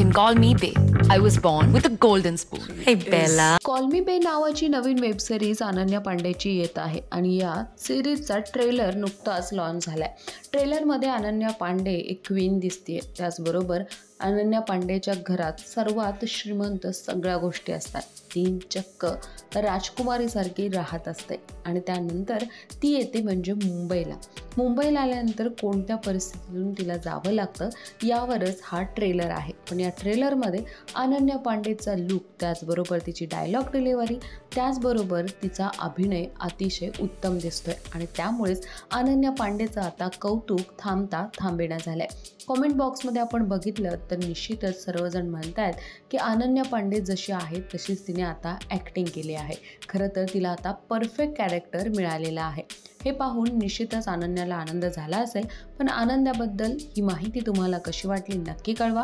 can call me Bay. I was born with a golden spoon. Hey Bella. Call मी बे नावाची नवीन web series Ananya पांडेची येत आहे आणि या सिरीजचा ट्रेलर नुकताच लॉन्च झालाय. ट्रेलरमध्ये अनन्या पांडे एक क्वीन दिसते. त्याचबरोबर अनन्या पांडेच्या घरात सर्वात श्रीमंत सगळ्या गोष्टी असतात. ती चक्क राजकुमारीसारखी राहत असते आणि त्यानंतर ती येते म्हणजे मुंबईला आल्यानंतर कोणत्या परिस्थितीतून तिला जावं लागतं यावरच हा ट्रेलर आहे. पण या ट्रेलरमध्ये अनन्या पांडेचा लुक, त्याचबरोबर तिची डायलॉग डिलिव्हरी, त्याचबरोबर तिचा अभिनय अतिशय उत्तम दिसतोय आणि त्यामुळेच अनन्या पांडेचं आता कौतुक थांबता थांबेना झालंय. कॉमेंट बॉक्समध्ये आपण बघितलं तर निश्चितच सर्वजण म्हणतायत की अनन्या पांडे जशी आहे तशीच तिने आता ॲक्टिंग केली आहे. खरं तर तिला आता परफेक्ट कॅरेक्टर मिळालेलं आहे. हे पाहून निश्चितच अनन्याला आनंद झाला असेल. पण आनंदाबद्दल ही माहिती तुम्हाला कशी वाटली नक्की कळवा.